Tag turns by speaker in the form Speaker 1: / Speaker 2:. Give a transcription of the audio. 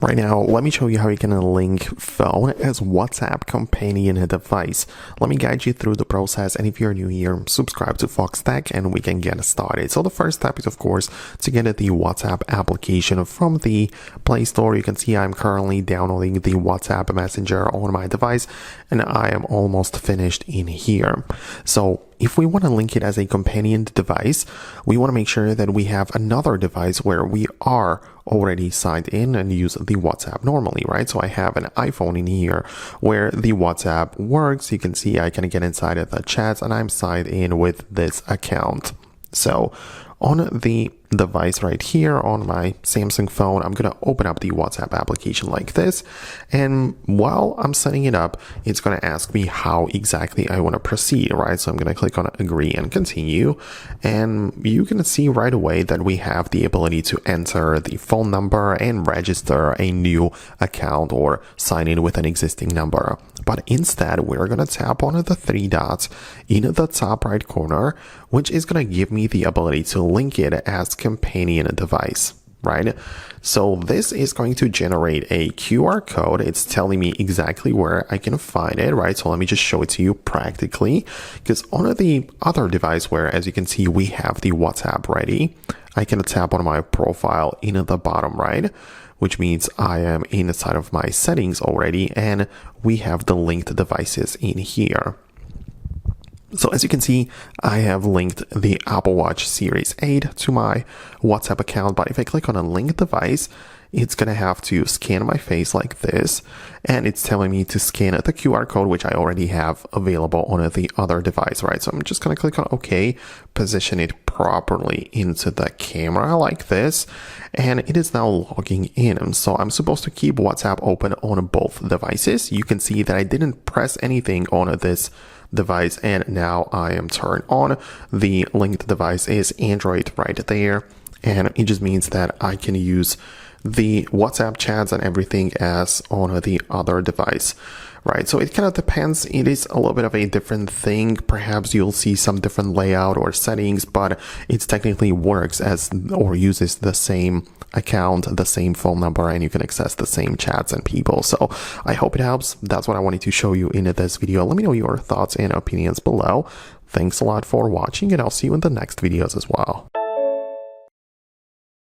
Speaker 1: Right now, let me show you how you can link phone as WhatsApp companion device. Let me guide you through the process, and if you're new here, subscribe to Foxtecc and we can get started. So the first step is, of course, to get the WhatsApp application from the Play Store. You can see I'm currently downloading the WhatsApp Messenger on my device, and I am almost finished in here. So if we want to link it as a companion device, we want to make sure that we have another device where we are already signed in and use the WhatsApp normally, right? So I have an iPhone in here where the WhatsApp works. You can see I can get inside of the chats and I'm signed in with this account. So on the device right here on my Samsung phone, I'm going to open up the WhatsApp application like this. And while I'm setting it up, it's going to ask me how exactly I want to proceed, right? So I'm going to click on agree and continue. And you can see right away that we have the ability to enter the phone number and register a new account or sign in with an existing number. But instead, we're going to tap on the three dots in the top right corner, which is going to give me the ability to link it as companion device, right? So this is going to generate a QR code. It's telling me exactly where I can find it, right? So let me just show it to you practically, because on the other device where, as you can see, we have the WhatsApp ready, I can tap on my profile in the bottom right, which means I am inside of my settings already, and we have the linked devices in here. So as you can see, I have linked the Apple Watch Series 8 to my WhatsApp account, but if I click on a linked device, it's going to have to scan my face like this, and it's telling me to scan the QR code, which I already have available on the other device, right? So I'm just going to click on OK, position it properly into the camera like this, and it is now logging in. So I'm supposed to keep WhatsApp open on both devices. You can see that I didn't press anything on this device, and now I am turned on. The linked device is Android right there, and it just means that I can use the WhatsApp chats and everything as on the other device, right? So it kind of depends. It is a little bit of a different thing. Perhaps you'll see some different layout or settings, but it technically works as or uses the same account, the same phone number, and you can access the same chats and people. So I hope it helps. That's what I wanted to show you in this video. Let me know your thoughts and opinions below. Thanks a lot for watching, and I'll see you in the next videos as well.